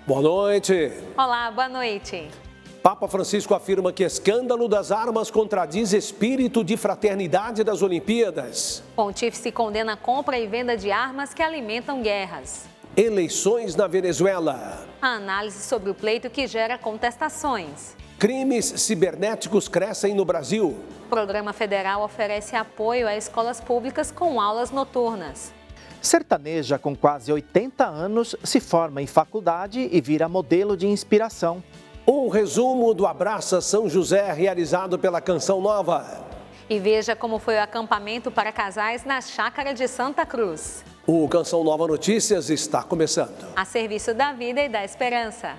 Boa noite. Olá, boa noite. Papa Francisco afirma que escândalo das armas contradiz espírito de fraternidade das Olimpíadas. Pontífice condena a compra e venda de armas que alimentam guerras. Eleições na Venezuela. A análise sobre o pleito que gera contestações. Crimes cibernéticos crescem no Brasil. O Programa Federal oferece apoio a escolas públicas com aulas noturnas. Sertaneja com quase 80 anos se forma em faculdade e vira modelo de inspiração. Um resumo do Abraça São José realizado pela Canção Nova. E veja como foi o acampamento para casais na Chácara de Santa Cruz. O Canção Nova Notícias está começando. A serviço da vida e da esperança.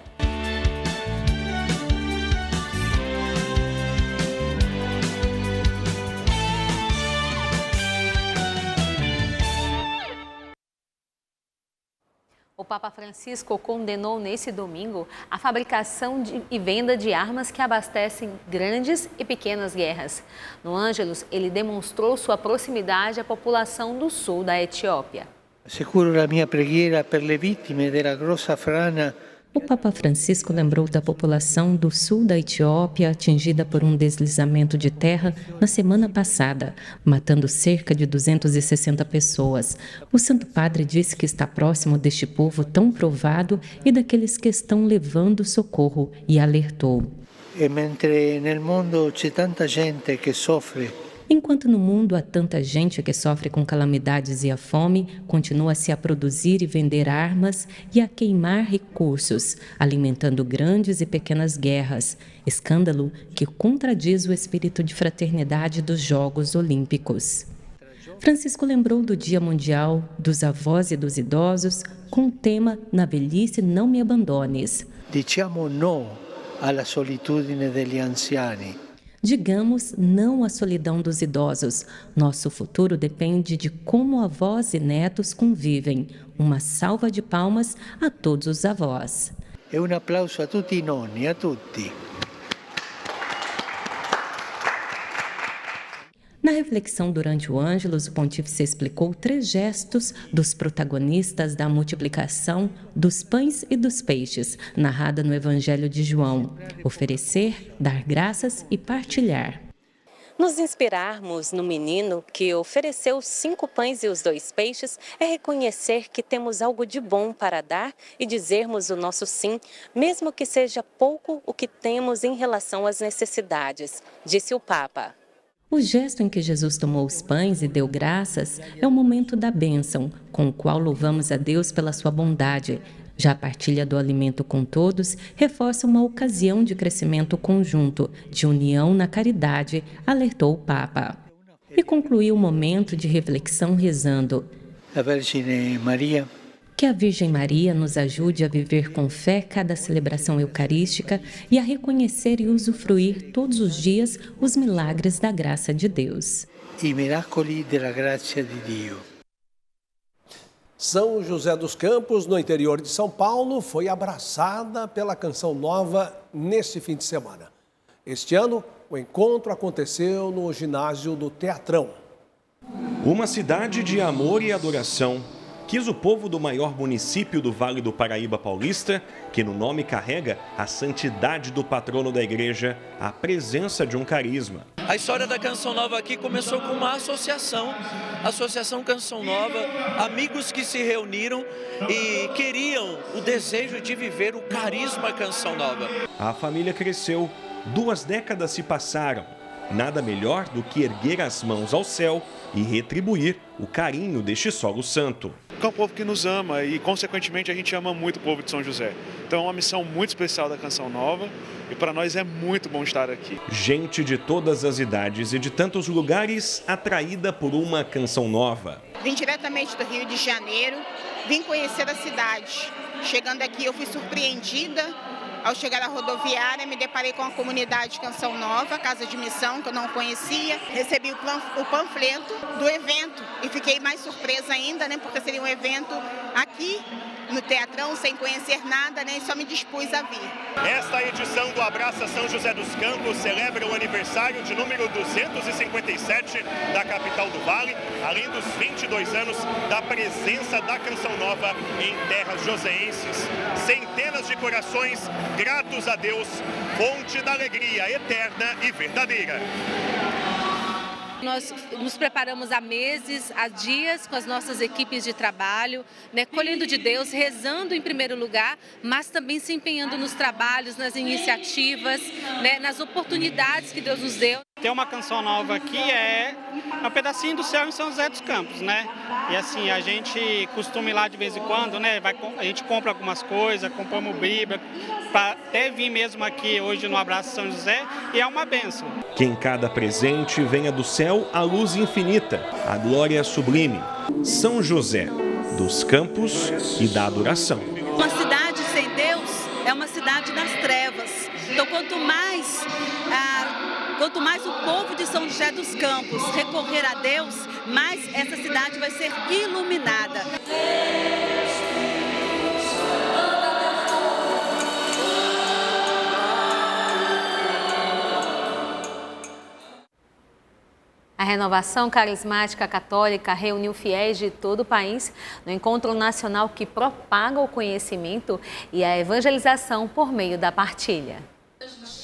O Papa Francisco condenou nesse domingo a fabricação e venda de armas que abastecem grandes e pequenas guerras. No Ângelus, ele demonstrou sua proximidade à população do sul da Etiópia. Assicuro la mia preghiera per le vittime della grossa frana. O Papa Francisco lembrou da população do sul da Etiópia atingida por um deslizamento de terra na semana passada, matando cerca de 260 pessoas. O Santo Padre disse que está próximo deste povo tão provado e daqueles que estão levando socorro e alertou. E mentre nel mondo c'è tanta gente che soffre. Enquanto no mundo há tanta gente que sofre com calamidades e a fome, continua-se a produzir e vender armas e a queimar recursos, alimentando grandes e pequenas guerras, escândalo que contradiz o espírito de fraternidade dos Jogos Olímpicos. Francisco lembrou do Dia Mundial dos Avós e dos Idosos com o tema Na Velhice Não Me Abandones. Diciamo no alla solitudine degli anziani. Digamos não à solidão dos idosos. Nosso futuro depende de como avós e netos convivem. Uma salva de palmas a todos os avós. E um aplauso a tutti i nonni, a tutti. Na reflexão durante o Ângelus, o Pontífice explicou 3 gestos dos protagonistas da multiplicação dos pães e dos peixes, narrada no Evangelho de João: oferecer, dar graças e partilhar. Nos inspirarmos no menino que ofereceu os 5 pães e os 2 peixes é reconhecer que temos algo de bom para dar e dizermos o nosso sim, mesmo que seja pouco o que temos em relação às necessidades, disse o Papa. O gesto em que Jesus tomou os pães e deu graças é o momento da bênção, com o qual louvamos a Deus pela sua bondade. Já a partilha do alimento com todos reforça uma ocasião de crescimento conjunto, de união na caridade, alertou o Papa. E concluiu o momento de reflexão rezando: A Vergine Maria. Que a Virgem Maria nos ajude a viver com fé cada celebração eucarística e a reconhecer e usufruir todos os dias os milagres da graça de Deus. I miracoli della grazia di Dio. São José dos Campos, no interior de São Paulo, foi abraçada pela Canção Nova neste fim de semana. Este ano, o encontro aconteceu no ginásio do Teatrão. Uma cidade de amor e adoração. Quis o povo do maior município do Vale do Paraíba Paulista, que no nome carrega a santidade do patrono da igreja, a presença de um carisma. A história da Canção Nova aqui começou com uma associação, Associação Canção Nova, amigos que se reuniram e queriam o desejo de viver o carisma Canção Nova. A família cresceu, 2 décadas se passaram. Nada melhor do que erguer as mãos ao céu e retribuir o carinho deste solo santo. É um povo que nos ama e, consequentemente, a gente ama muito o povo de São José. Então é uma missão muito especial da Canção Nova e para nós é muito bom estar aqui. Gente de todas as idades e de tantos lugares atraída por uma Canção Nova. Vim diretamente do Rio de Janeiro, vim conhecer a cidade. Chegando aqui eu fui surpreendida. Ao chegar à rodoviária, me deparei com a comunidade Canção Nova, Casa de Missão, que eu não conhecia. Recebi o panfleto do evento e fiquei mais surpresa ainda, né? Porque seria um evento aqui no Teatrão, sem conhecer nada, né? E só me dispus a vir. Esta edição do Abraça São José dos Campos celebra o aniversário de número 257 da capital do Vale, além dos 22 anos da presença da Canção Nova em terras joseenses. Centenas de corações gratos a Deus, fonte da alegria eterna e verdadeira. Nós nos preparamos há meses, há dias, com as nossas equipes de trabalho, colhendo de Deus, rezando em primeiro lugar, mas também se empenhando nos trabalhos, nas iniciativas, nas oportunidades que Deus nos deu. Tem uma canção nova que é um pedacinho do céu em São José dos Campos, E assim, a gente costuma ir lá de vez em quando, a gente compra algumas coisas, compramos Bíblia, para até vir mesmo aqui hoje no Abraço São José, e é uma bênção. Que em cada presente venha do céu a luz infinita, a glória sublime. São José dos Campos e da adoração. Uma cidade sem Deus é uma cidade das trevas. Então, quanto mais o povo de São José dos Campos recorrer a Deus, mais essa cidade vai ser iluminada. A Renovação Carismática Católica reuniu fiéis de todo o país no encontro nacional que propaga o conhecimento e a evangelização por meio da partilha.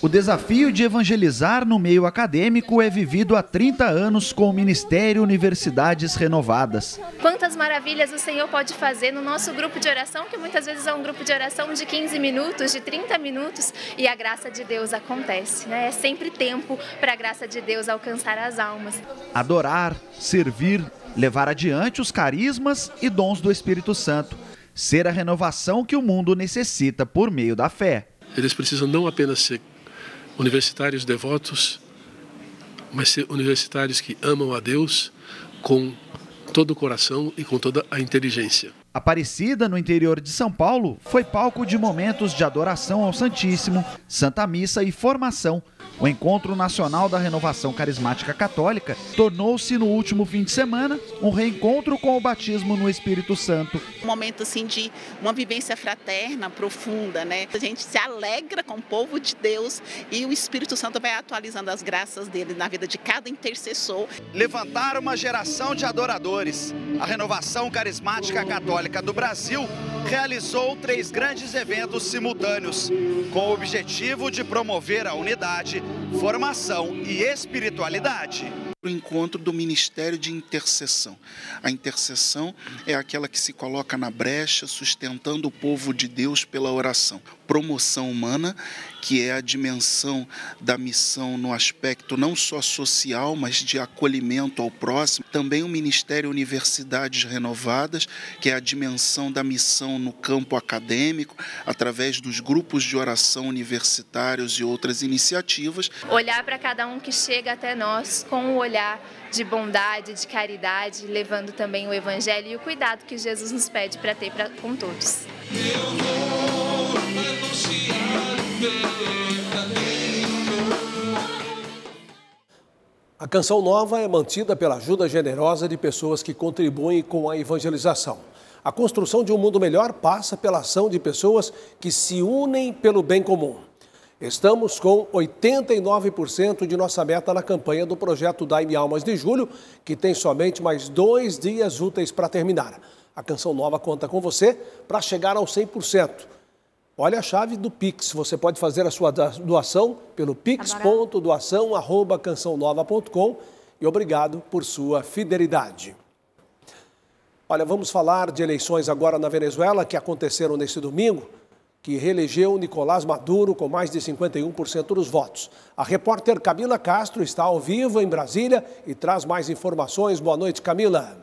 O desafio de evangelizar no meio acadêmico é vivido há 30 anos com o Ministério Universidades Renovadas. Quantas maravilhas o Senhor pode fazer no nosso grupo de oração, que muitas vezes é um grupo de oração de 15 minutos, de 30 minutos, e a graça de Deus acontece. É sempre tempo para a graça de Deus alcançar as almas. Adorar, servir, levar adiante os carismas e dons do Espírito Santo. Ser a renovação que o mundo necessita por meio da fé. Eles precisam não apenas ser universitários devotos, mas ser universitários que amam a Deus com todo o coração e com toda a inteligência. Aparecida, no interior de São Paulo, foi palco de momentos de adoração ao Santíssimo, Santa Missa e formação. O Encontro Nacional da Renovação Carismática Católica tornou-se, no último fim de semana, um reencontro com o batismo no Espírito Santo. Um momento assim de uma vivência fraterna, profunda, A gente se alegra com o povo de Deus e o Espírito Santo vai atualizando as graças dele na vida de cada intercessor. Levantar uma geração de adoradores. A Renovação Carismática Católica do Brasil realizou 3 grandes eventos simultâneos, com o objetivo de promover a unidade, formação e espiritualidade. O encontro do Ministério de Intercessão. A intercessão é aquela que se coloca na brecha, sustentando o povo de Deus pela oração. Promoção humana, que é a dimensão da missão no aspecto não só social, mas de acolhimento ao próximo. Também o Ministério Universidades Renovadas, que é a dimensão da missão no campo acadêmico, através dos grupos de oração universitários e outras iniciativas. Olhar para cada um que chega até nós com o olhar de bondade, de caridade, levando também o Evangelho e o cuidado que Jesus nos pede para ter com todos. A Canção Nova é mantida pela ajuda generosa de pessoas que contribuem com a evangelização. A construção de um mundo melhor passa pela ação de pessoas que se unem pelo bem comum. Estamos com 89% de nossa meta na campanha do projeto Dai-me Almas de julho, que tem somente mais 2 dias úteis para terminar. A Canção Nova conta com você para chegar aos 100%. Olha a chave do Pix. Você pode fazer a sua doação pelo pix.doação@cançãonova.com e obrigado por sua fidelidade. Olha, vamos falar de eleições agora na Venezuela que aconteceram neste domingo, que reelegeu Nicolás Maduro com mais de 51% dos votos. A repórter Camila Castro está ao vivo em Brasília e traz mais informações. Boa noite, Camila.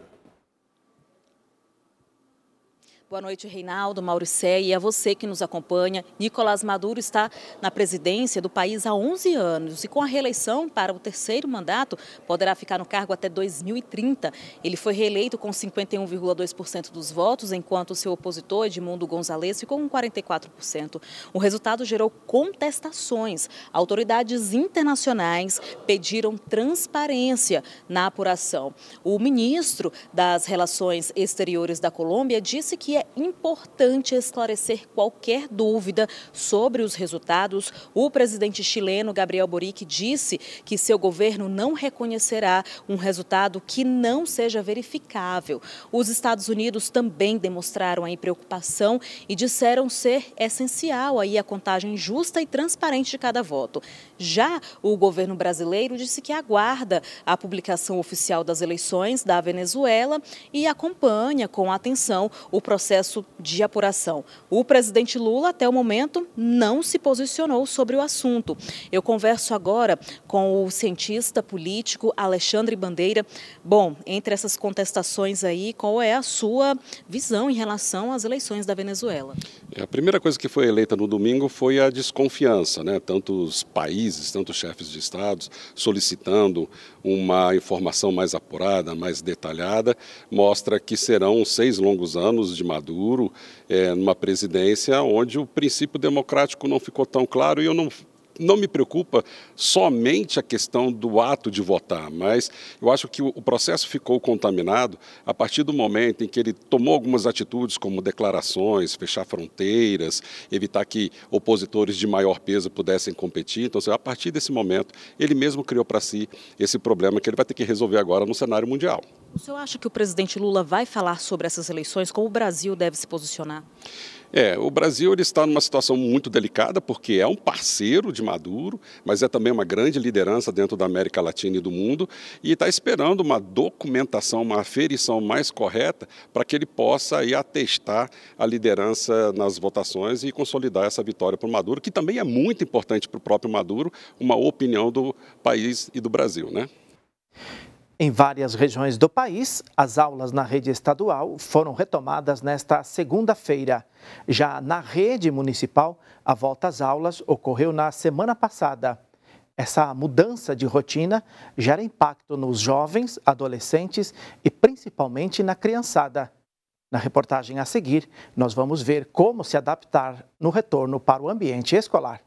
Boa noite, Reinaldo, Mauricé, e a você que nos acompanha. Nicolás Maduro está na presidência do país há 11 anos e com a reeleição para o 3º mandato poderá ficar no cargo até 2030. Ele foi reeleito com 51,2% dos votos, enquanto seu opositor, Edmundo González, ficou com 44%. O resultado gerou contestações. Autoridades internacionais pediram transparência na apuração. O ministro das Relações Exteriores da Colômbia disse que é importante esclarecer qualquer dúvida sobre os resultados. O presidente chileno, Gabriel Boric, disse que seu governo não reconhecerá um resultado que não seja verificável. Os Estados Unidos também demonstraram aí preocupação e disseram ser essencial aí a contagem justa e transparente de cada voto. Já o governo brasileiro disse que aguarda a publicação oficial das eleições da Venezuela e acompanha com atenção o processo de apuração. O presidente Lula, até o momento, não se posicionou sobre o assunto. Eu converso agora com o cientista político Alexandre Bandeira. Bom, entre essas contestações aí, qual é a sua visão em relação às eleições da Venezuela? A primeira coisa que foi eleita no domingo foi a desconfiança, né? Tanto os países, tanto os chefes de estados solicitando uma informação mais apurada, mais detalhada, mostra que serão 6 longos anos de Maduro, numa presidência onde o princípio democrático não ficou tão claro, e eu não me preocupa somente a questão do ato de votar, mas eu acho que o processo ficou contaminado a partir do momento em que ele tomou algumas atitudes, como declarações, fechar fronteiras, evitar que opositores de maior peso pudessem competir. Então, a partir desse momento, ele mesmo criou para si esse problema que ele vai ter que resolver agora no cenário mundial. O senhor acha que o presidente Lula vai falar sobre essas eleições? Como o Brasil deve se posicionar? O Brasil ele está numa situação muito delicada, porque é um parceiro de Maduro, mas é também uma grande liderança dentro da América Latina e do mundo, e está esperando uma documentação, uma aferição mais correta para que ele possa aí atestar a liderança nas votações e consolidar essa vitória para o Maduro, que também é muito importante para o próprio Maduro, uma opinião do país e do Brasil, né? Em várias regiões do país, as aulas na rede estadual foram retomadas nesta segunda-feira. Já na rede municipal, a volta às aulas ocorreu na semana passada. Essa mudança de rotina gera impacto nos jovens, adolescentes e principalmente na criançada. Na reportagem a seguir, nós vamos ver como se adaptar no retorno para o ambiente escolar.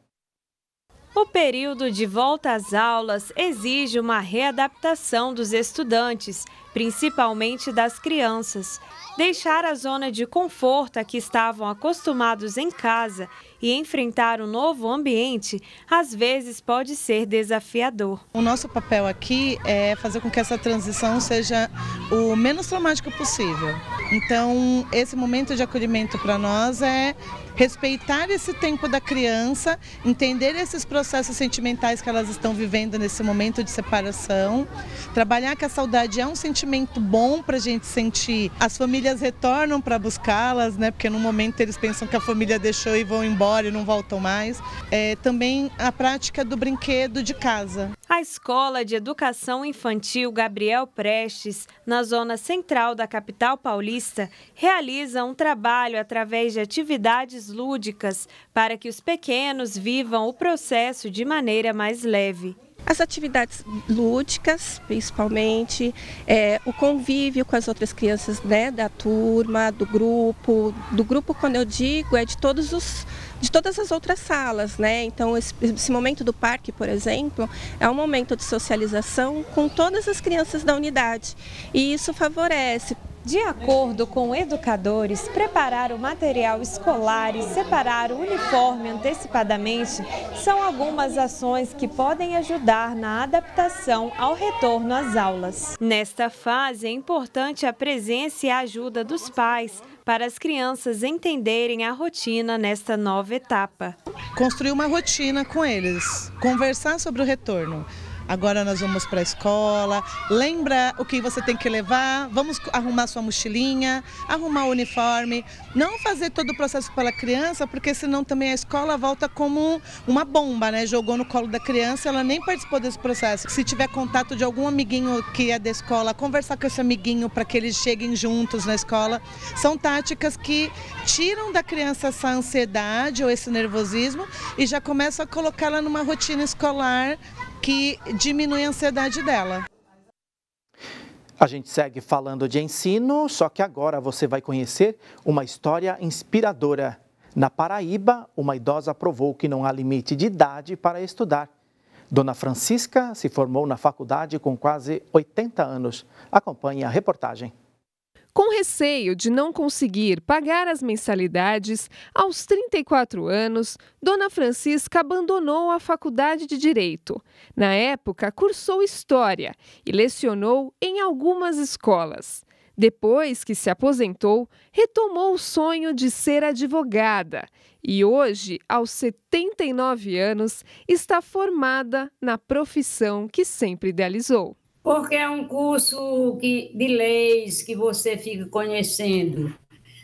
O período de volta às aulas exige uma readaptação dos estudantes, principalmente das crianças. Deixar a zona de conforto a que estavam acostumados em casa e enfrentar um novo ambiente, às vezes pode ser desafiador. O nosso papel aqui é fazer com que essa transição seja o menos traumática possível. Então, esse momento de acolhimento para nós é respeitar esse tempo da criança, entender esses processos sentimentais que elas estão vivendo nesse momento de separação, trabalhar que a saudade é um sentimento bom para a gente sentir. As famílias retornam para buscá-las, né? Porque no momento eles pensam que a família deixou e vão embora e não voltam mais. Também a prática do brinquedo de casa. A Escola de Educação Infantil Gabriel Prestes, na zona central da capital paulista, realiza um trabalho através de atividades lúdicas para que os pequenos vivam o processo de maneira mais leve. As atividades lúdicas, principalmente, o convívio com as outras crianças, né, da turma, do grupo. Do grupo, quando eu digo, é de todas as outras salas, né? Então, esse momento do parque, por exemplo, é um momento de socialização com todas as crianças da unidade. E isso favorece. De acordo com educadores, preparar o material escolar e separar o uniforme antecipadamente são algumas ações que podem ajudar na adaptação ao retorno às aulas. Nesta fase, é importante a presença e a ajuda dos pais para as crianças entenderem a rotina nesta nova etapa. Construir uma rotina com eles, conversar sobre o retorno. Agora nós vamos para a escola, lembra o que você tem que levar, vamos arrumar sua mochilinha, arrumar o uniforme, não fazer todo o processo pela criança, porque senão também a escola volta como uma bomba, né? Jogou no colo da criança, ela nem participou desse processo. Se tiver contato de algum amiguinho que é da escola, conversar com esse amiguinho para que eles cheguem juntos na escola, são táticas que tiram da criança essa ansiedade ou esse nervosismo e já começam a colocá-la numa rotina escolar que diminui a ansiedade dela. A gente segue falando de ensino, só que agora você vai conhecer uma história inspiradora. Na Paraíba, uma idosa provou que não há limite de idade para estudar. Dona Francisca se formou na faculdade com quase 80 anos. Acompanhe a reportagem. Com receio de não conseguir pagar as mensalidades, aos 34 anos, Dona Francisca abandonou a faculdade de Direito. Na época, cursou História e lecionou em algumas escolas. Depois que se aposentou, retomou o sonho de ser advogada e hoje, aos 79 anos, está formada na profissão que sempre idealizou. Porque é um curso de leis que você fica conhecendo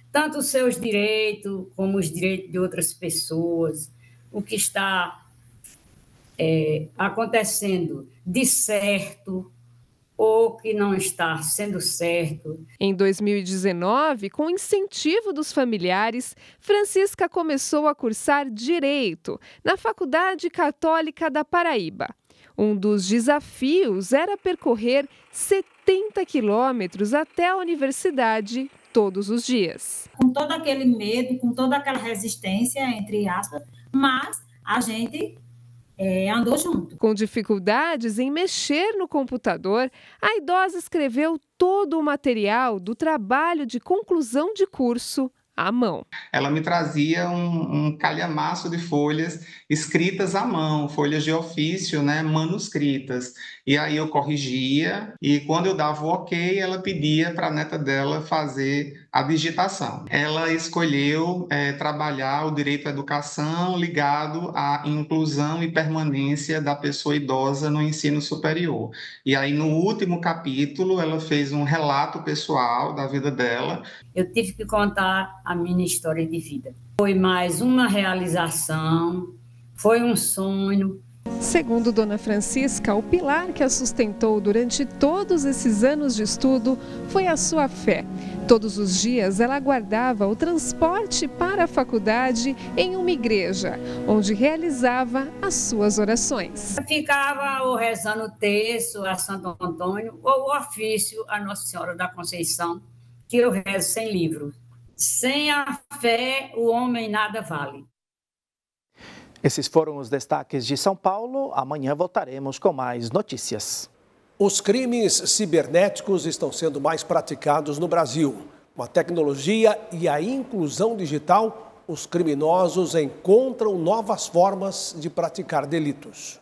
tanto os seus direitos como os direitos de outras pessoas, o que está acontecendo de certo ou que não está sendo certo. Em 2019, com incentivo dos familiares, Francisca começou a cursar Direito na Faculdade Católica da Paraíba. Um dos desafios era percorrer 70 quilômetros até a universidade todos os dias. Com todo aquele medo, com toda aquela resistência, entre aspas, mas a gente andou junto. Com dificuldades em mexer no computador, a idosa escreveu todo o material do trabalho de conclusão de curso à mão. Ela me trazia um calhamaço de folhas escritas à mão, folhas de ofício, né, manuscritas. E aí eu corrigia e quando eu dava o ok, ela pedia para a neta dela fazer a digitação. Ela escolheu trabalhar o direito à educação ligado à inclusão e permanência da pessoa idosa no ensino superior. E aí no último capítulo ela fez um relato pessoal da vida dela. Eu tive que contar a minha história de vida. Foi mais uma realização, foi um sonho. Segundo Dona Francisca, o pilar que a sustentou durante todos esses anos de estudo foi a sua fé. Todos os dias ela aguardava o transporte para a faculdade em uma igreja, onde realizava as suas orações. Eu ficava ou rezando o terço a Santo Antônio ou o ofício a Nossa Senhora da Conceição, que eu rezo sem livro. Sem a fé, o homem nada vale. Esses foram os destaques de São Paulo. Amanhã voltaremos com mais notícias. Os crimes cibernéticos estão sendo mais praticados no Brasil. Com a tecnologia e a inclusão digital, os criminosos encontram novas formas de praticar delitos.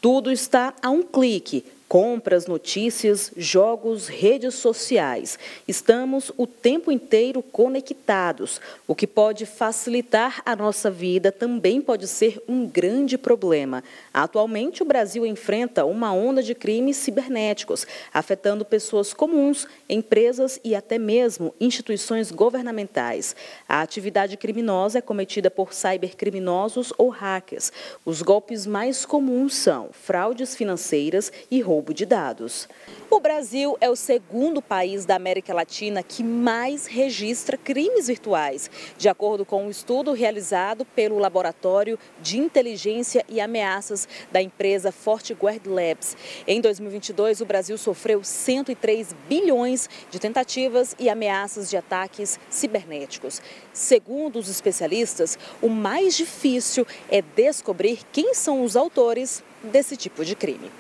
Tudo está a um clique. Compras, notícias, jogos, redes sociais. Estamos o tempo inteiro conectados. O que pode facilitar a nossa vida também pode ser um grande problema. Atualmente, o Brasil enfrenta uma onda de crimes cibernéticos, afetando pessoas comuns, empresas e até mesmo instituições governamentais. A atividade criminosa é cometida por cybercriminosos ou hackers. Os golpes mais comuns são fraudes financeiras e roubo de dados. O Brasil é o segundo país da América Latina que mais registra crimes virtuais, de acordo com um estudo realizado pelo Laboratório de Inteligência e Ameaças da empresa FortiGuard Labs. Em 2022, o Brasil sofreu 103 bilhões de tentativas e ameaças de ataques cibernéticos. Segundo os especialistas, o mais difícil é descobrir quem são os autores desse tipo de crime.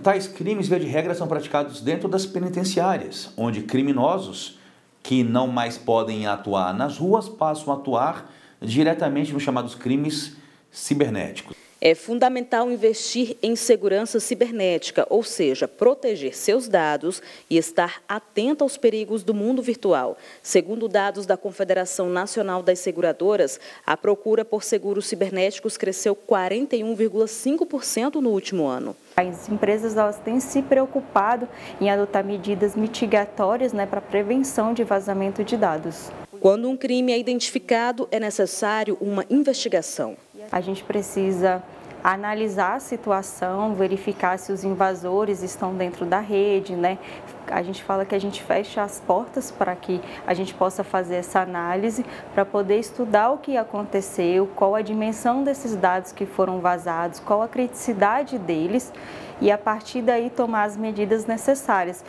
Tais crimes, via de regra, são praticados dentro das penitenciárias, onde criminosos que não mais podem atuar nas ruas passam a atuar diretamente nos chamados crimes cibernéticos. É fundamental investir em segurança cibernética, ou seja, proteger seus dados e estar atento aos perigos do mundo virtual. Segundo dados da Confederação Nacional das Seguradoras, a procura por seguros cibernéticos cresceu 41,5% no último ano. As empresas têm se preocupado em adotar medidas mitigatórias para a prevenção de vazamento de dados. Quando um crime é identificado, é necessário uma investigação. A gente precisa analisar a situação, verificar se os invasores estão dentro da rede, A gente fala que a gente fecha as portas para que a gente possa fazer essa análise, para poder estudar o que aconteceu, qual a dimensão desses dados que foram vazados, qual a criticidade deles e a partir daí tomar as medidas necessárias.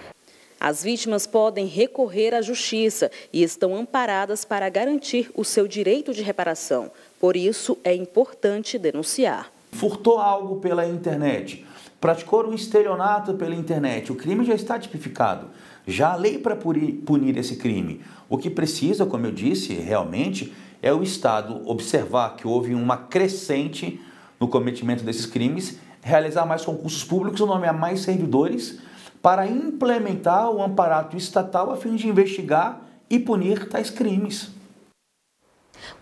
As vítimas podem recorrer à justiça e estão amparadas para garantir o seu direito de reparação. Por isso, é importante denunciar. Furtou algo pela internet, praticou um estelionato pela internet, o crime já está tipificado. Já a lei para punir esse crime. O que precisa, como eu disse, realmente é o Estado observar que houve uma crescente no cometimento desses crimes, realizar mais concursos públicos, nomear mais servidores para implementar o amparato estatal a fim de investigar e punir tais crimes.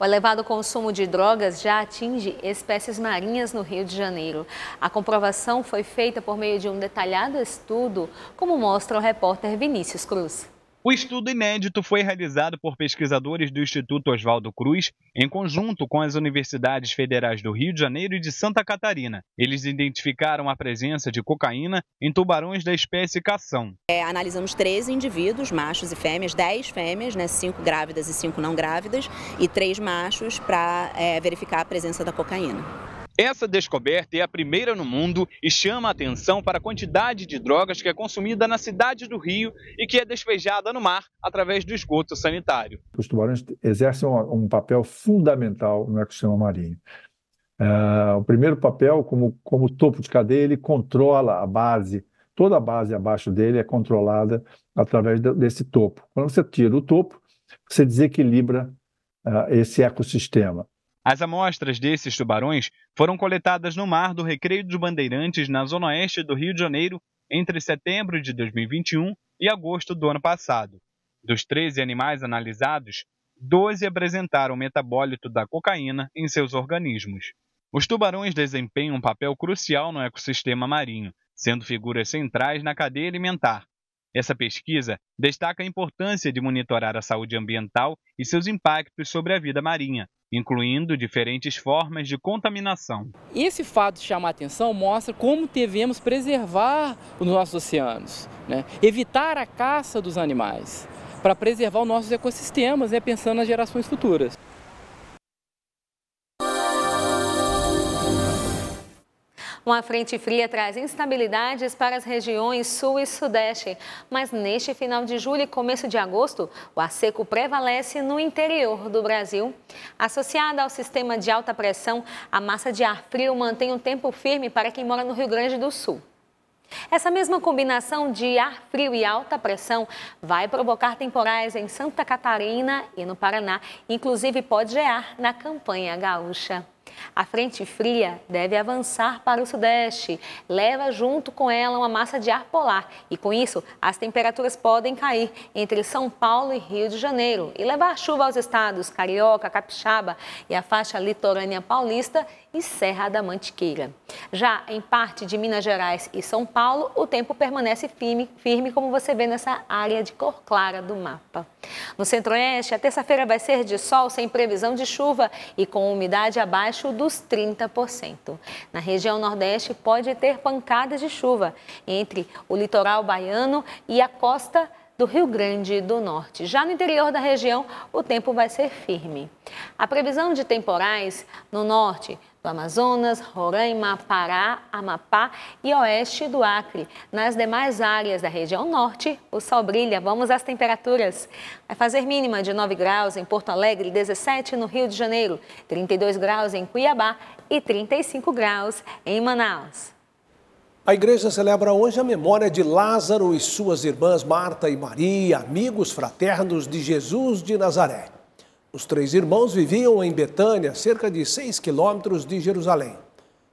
O elevado consumo de drogas já atinge espécies marinhas no Rio de Janeiro. A comprovação foi feita por meio de um detalhado estudo, como mostra o repórter Vinícius Cruz. O estudo inédito foi realizado por pesquisadores do Instituto Oswaldo Cruz, em conjunto com as universidades federais do Rio de Janeiro e de Santa Catarina. Eles identificaram a presença de cocaína em tubarões da espécie cação. Analisamos 13 indivíduos, machos e fêmeas, 10 fêmeas, 5 grávidas e 5 não grávidas, e 3 machos para verificar a presença da cocaína. Essa descoberta é a primeira no mundo e chama a atenção para a quantidade de drogas que é consumida na cidade do Rio e que é despejada no mar através do esgoto sanitário. Os tubarões exercem um papel fundamental no ecossistema marinho. O primeiro papel, como topo de cadeia, ele controla a base, toda a base abaixo dele é controlada através desse topo. Quando você tira o topo, você desequilibra esse ecossistema. As amostras desses tubarões foram coletadas no mar do Recreio dos Bandeirantes, na zona oeste do Rio de Janeiro, entre setembro de 2021 e agosto do ano passado. Dos 13 animais analisados, 12 apresentaram o metabólito da cocaína em seus organismos. Os tubarões desempenham um papel crucial no ecossistema marinho, sendo figuras centrais na cadeia alimentar. Essa pesquisa destaca a importância de monitorar a saúde ambiental e seus impactos sobre a vida marinha, incluindo diferentes formas de contaminação. Esse fato de chamar a atenção mostra como devemos preservar os nossos oceanos, evitar a caça dos animais, para preservar os nossos ecossistemas, pensando nas gerações futuras. Uma frente fria traz instabilidades para as regiões sul e sudeste, mas neste final de julho e começo de agosto, o ar seco prevalece no interior do Brasil. Associada ao sistema de alta pressão, a massa de ar frio mantém um tempo firme para quem mora no Rio Grande do Sul. Essa mesma combinação de ar frio e alta pressão vai provocar temporais em Santa Catarina e no Paraná, inclusive pode gear na campanha gaúcha. A frente fria deve avançar para o sudeste, leva junto com ela uma massa de ar polar e, com isso, as temperaturas podem cair entre São Paulo e Rio de Janeiro e levar chuva aos estados Carioca, Capixaba e a faixa litorânea paulista e Serra da Mantiqueira. Já em parte de Minas Gerais e São Paulo, o tempo permanece firme, como você vê nessa área de cor clara do mapa. No centro-oeste, a terça-feira vai ser de sol sem previsão de chuva e com umidade abaixo dos 30%. Na região nordeste, pode ter pancadas de chuva entre o litoral baiano e a costa do Rio Grande do Norte. Já no interior da região, o tempo vai ser firme. A previsão de temporais no norte do Amazonas, Roraima, Pará, Amapá e oeste do Acre. Nas demais áreas da região norte, o sol brilha. Vamos às temperaturas. Vai fazer mínima de 9 graus em Porto Alegre, 17 no Rio de Janeiro, 32 graus em Cuiabá e 35 graus em Manaus. A igreja celebra hoje a memória de Lázaro e suas irmãs Marta e Maria, amigos fraternos de Jesus de Nazaré. Os 3 irmãos viviam em Betânia, cerca de 6 quilômetros de Jerusalém.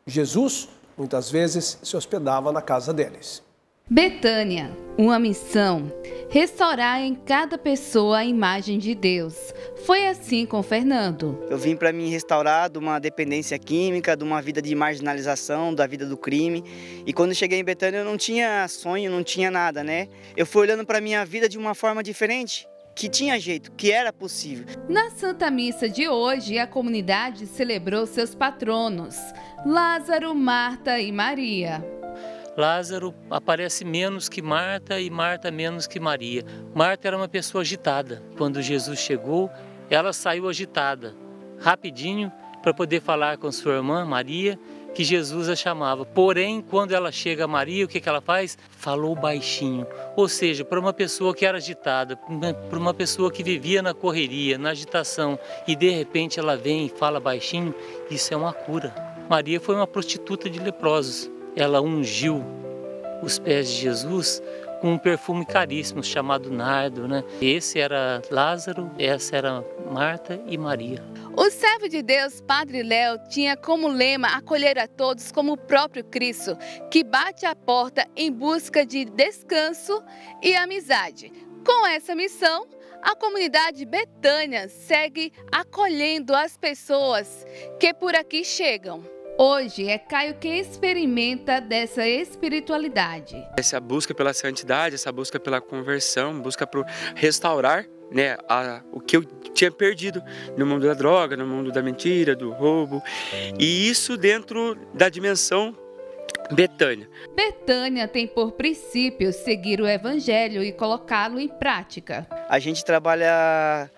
Jesus, muitas vezes, se hospedava na casa deles. Betânia, uma missão: restaurar em cada pessoa a imagem de Deus. Foi assim com Fernando. Eu vim para me restaurar de uma dependência química, de uma vida de marginalização, da vida do crime. E quando cheguei em Betânia eu não tinha sonho, não tinha nada, Eu fui olhando para minha vida de uma forma diferente, que tinha jeito, que era possível. Na Santa Missa de hoje, a comunidade celebrou seus patronos, Lázaro, Marta e Maria. Lázaro aparece menos que Marta e Marta menos que Maria. Marta era uma pessoa agitada. Quando Jesus chegou, ela saiu agitada, rapidinho, para poder falar com sua irmã Maria, que Jesus a chamava. Porém, quando ela chega a Maria, o que ela faz? Falou baixinho. Ou seja, para uma pessoa que era agitada, para uma pessoa que vivia na correria, na agitação, e de repente ela vem e fala baixinho, isso é uma cura. Maria foi uma prostituta de leprosos. Ela ungiu os pés de Jesus com um perfume caríssimo chamado nardo, né? Esse era Lázaro, essa era Marta e Maria. O servo de Deus, Padre Léo, tinha como lema acolher a todos como o próprio Cristo, que bate à porta em busca de descanso e amizade. Com essa missão, a comunidade Betânia segue acolhendo as pessoas que por aqui chegam. Hoje é Caio que experimenta dessa espiritualidade. Essa busca pela santidade, essa busca pela conversão, busca por restaurar, né, o que eu tinha perdido no mundo da droga, no mundo da mentira, do roubo. E isso dentro da dimensão Betânia. Betânia tem por princípio seguir o evangelho e colocá-lo em prática. A gente trabalha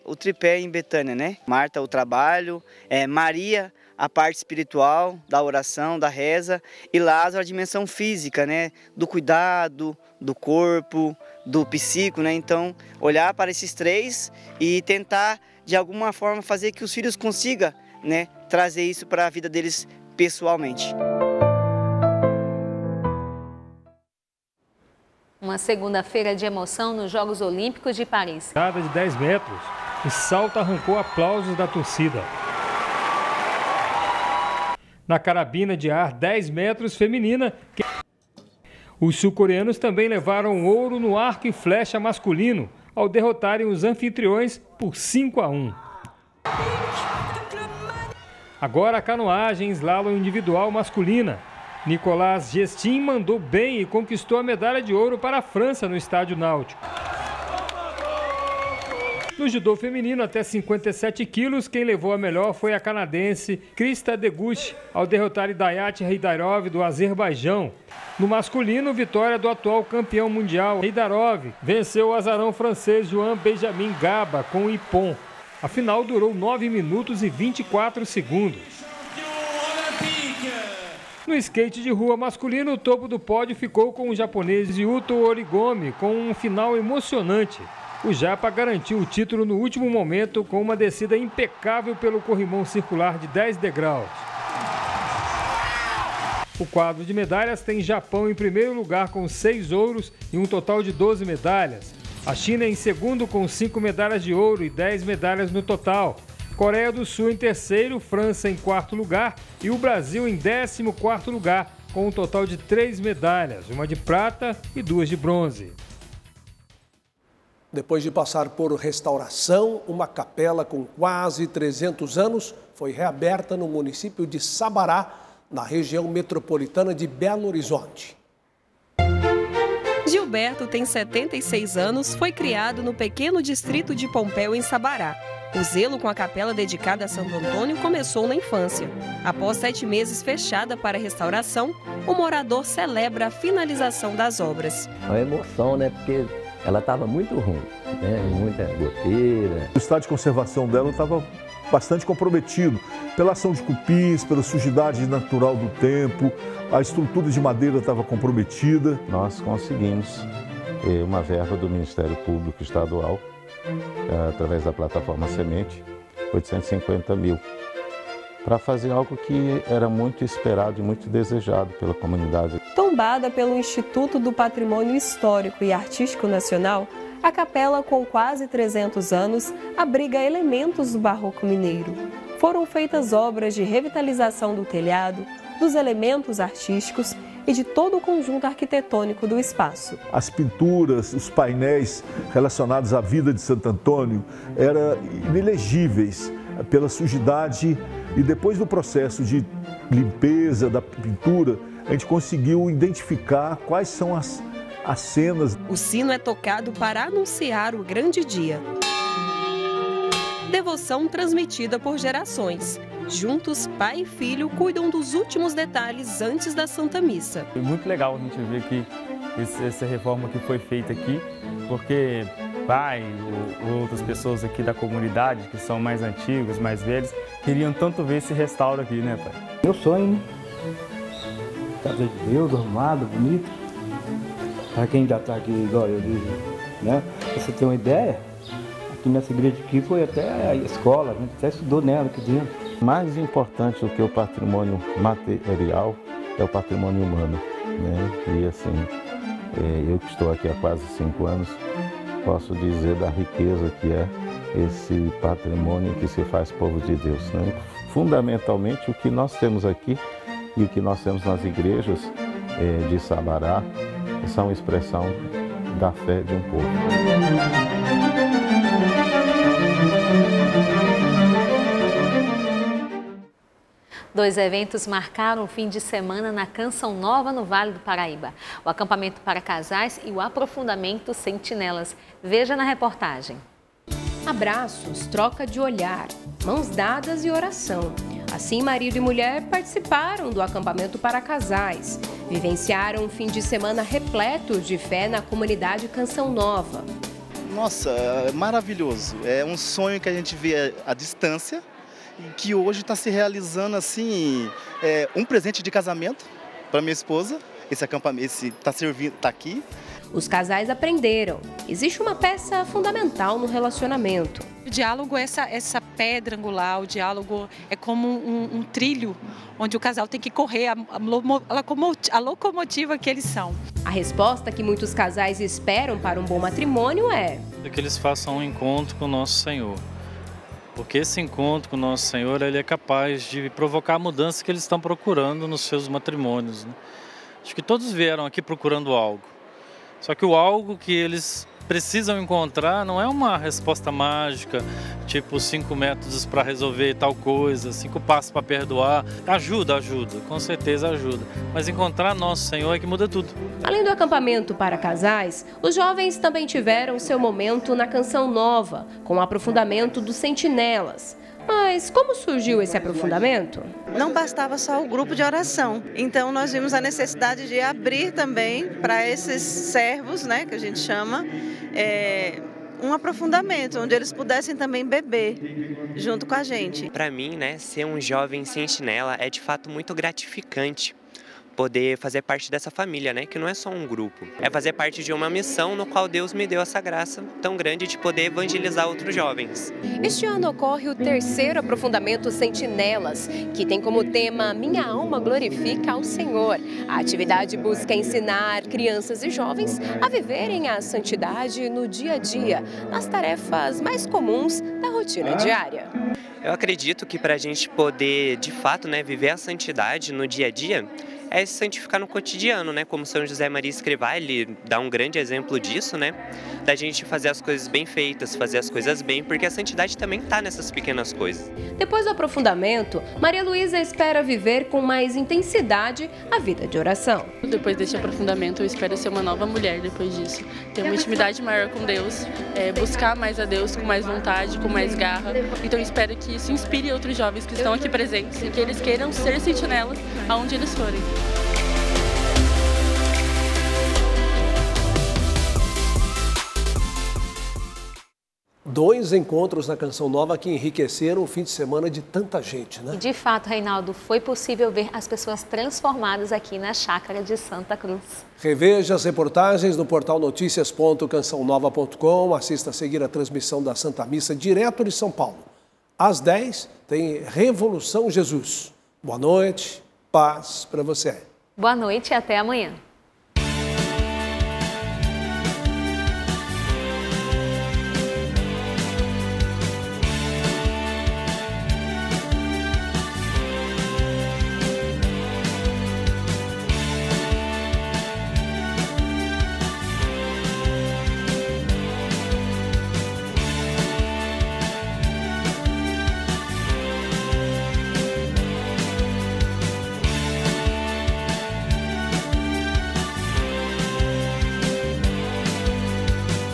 o tripé em Betânia, né? Marta, o trabalho, Maria, a parte espiritual, da oração, da reza, e Lázaro, a dimensão física, né? Do cuidado, do corpo, do psíquico, né? Então, olhar para esses três e tentar, de alguma forma, fazer que os filhos consigam, né? Trazer isso para a vida deles pessoalmente. Uma segunda-feira de emoção nos Jogos Olímpicos de Paris. Cada de 10 metros, o salto arrancou aplausos da torcida. Na carabina de ar 10 metros feminina, os sul-coreanos também levaram ouro no arco e flecha masculino, ao derrotarem os anfitriões por 5-1. Agora a canoagem slalom individual masculina. Nicolas Gestin mandou bem e conquistou a medalha de ouro para a França no Estádio Náutico. No judô feminino, até 57 quilos, quem levou a melhor foi a canadense Krista Deguchi, ao derrotar Hidayat Heidarov, do Azerbaijão. No masculino, vitória do atual campeão mundial, Heidarov, venceu o azarão francês Joan Benjamin Gaba com o ippon. A final durou 9 minutos e 24 segundos. No skate de rua masculino, o topo do pódio ficou com o japonês Yuto Origomi, com um final emocionante. O japa garantiu o título no último momento com uma descida impecável pelo corrimão circular de 10 degraus. O quadro de medalhas tem Japão em primeiro lugar com 6 ouros e um total de 12 medalhas. A China em segundo com 5 medalhas de ouro e 10 medalhas no total. Coreia do Sul em terceiro, França em quarto lugar e o Brasil em 14º lugar, com um total de 3 medalhas, uma de prata e 2 de bronze. Depois de passar por restauração, uma capela com quase 300 anos foi reaberta no município de Sabará, na região metropolitana de Belo Horizonte. Gilberto tem 76 anos, foi criado no pequeno distrito de Pompéu, em Sabará. O zelo com a capela dedicada a Santo Antônio começou na infância. Após 7 meses fechada para restauração, o morador celebra a finalização das obras. É uma emoção, né? Porque ela estava muito ruim, né? Muita goteira. O estado de conservação dela estava bastante comprometido pela ação de cupins, pela sujidade natural do tempo, a estrutura de madeira estava comprometida. Nós conseguimos uma verba do Ministério Público Estadual, através da plataforma Semente, 850 mil, para fazer algo que era muito esperado e muito desejado pela comunidade. Tombada pelo Instituto do Patrimônio Histórico e Artístico Nacional, a capela, com quase 300 anos, abriga elementos do barroco mineiro. Foram feitas obras de revitalização do telhado, dos elementos artísticos e de todo o conjunto arquitetônico do espaço. As pinturas, os painéis relacionados à vida de Santo Antônio eram inelegíveis pela sujidade, e depois do processo de limpeza da pintura, a gente conseguiu identificar quais são as cenas. O sino é tocado para anunciar o grande dia. Devoção transmitida por gerações. Juntos, pai e filho cuidam dos últimos detalhes antes da Santa Missa. Foi muito legal a gente ver que essa reforma que foi feita aqui, porque pai ou outras pessoas aqui da comunidade, que são mais antigos, mais velhos, queriam tanto ver esse restauro aqui, né, pai? Meu sonho, né? Casa de Deus, arrumado, bonito. Para quem já está aqui, igual eu digo, né? Pra você ter uma ideia, aqui nessa igreja aqui foi até a escola, a gente até estudou nela aqui dentro. Mais importante do que o patrimônio material é o patrimônio humano, né? E assim, Eu que estou aqui há quase 5 anos, posso dizer da riqueza que é esse patrimônio que se faz povo de Deus, né? Fundamentalmente, o que nós temos aqui e o que nós temos nas igrejas de Sabará são expressão da fé de um povo. Dois eventos marcaram o fim de semana na Canção Nova, no Vale do Paraíba. O acampamento para casais e o aprofundamento Sentinelas. Veja na reportagem. Abraços, troca de olhar, mãos dadas e oração. Assim, marido e mulher participaram do acampamento para casais. Vivenciaram um fim de semana repleto de fé na comunidade Canção Nova. Nossa, é maravilhoso. É um sonho que a gente vê à distância e que hoje está se realizando assim, um presente de casamento para minha esposa. Esse acampamento está aqui. Os casais aprenderam. Existe uma peça fundamental no relacionamento. O diálogo é essa pedra angular, o diálogo é como um trilho onde o casal tem que correr a locomotiva que eles são. A resposta que muitos casais esperam para um bom matrimônio é que eles façam um encontro com o nosso Senhor. Porque esse encontro com o nosso Senhor, ele é capaz de provocar a mudança que eles estão procurando nos seus matrimônios, né? Acho que todos vieram aqui procurando algo. Só que o algo que eles precisam encontrar não é uma resposta mágica, tipo 5 métodos para resolver tal coisa, 5 passos para perdoar. Ajuda, com certeza ajuda. Mas encontrar nosso Senhor é que muda tudo. Além do acampamento para casais, os jovens também tiveram seu momento na Canção Nova, com o aprofundamento dos Sentinelas. Mas como surgiu esse aprofundamento? Não bastava só o grupo de oração, então nós vimos a necessidade de abrir também para esses servos, né, que a gente chama, um aprofundamento, onde eles pudessem também beber junto com a gente. Para mim, né, ser um jovem sentinela é de fato muito gratificante. Poder fazer parte dessa família, né? Que não é só um grupo. É fazer parte de uma missão no qual Deus me deu essa graça tão grande de poder evangelizar outros jovens. Este ano ocorre o 3º aprofundamento Sentinelas, que tem como tema Minha Alma Glorifica ao Senhor. A atividade busca ensinar crianças e jovens a viverem a santidade no dia a dia, nas tarefas mais comuns da rotina diária. Eu acredito que para a gente poder, de fato, né, viver a santidade no dia a dia, é se santificar no cotidiano, né? Como São José Maria Escrivá, ele dá um grande exemplo disso, né? Da gente fazer as coisas bem feitas, fazer as coisas bem, porque a santidade também está nessas pequenas coisas. Depois do aprofundamento, Maria Luísa espera viver com mais intensidade a vida de oração. Depois desse aprofundamento, eu espero ser uma nova mulher depois disso. Ter uma intimidade maior com Deus, buscar mais a Deus com mais vontade, com mais garra. Então eu espero que isso inspire outros jovens que estão aqui presentes e que eles queiram ser sentinelas aonde eles forem. 2 encontros na Canção Nova que enriqueceram o fim de semana de tanta gente, né? E de fato, Reinaldo, foi possível ver as pessoas transformadas aqui na chácara de Santa Cruz. Reveja as reportagens no portal noticias.cançãonova.com. Assista a seguir a transmissão da Santa Missa direto de São Paulo. Às 10 tem Revolução Jesus. Boa noite, paz para você. Boa noite e até amanhã.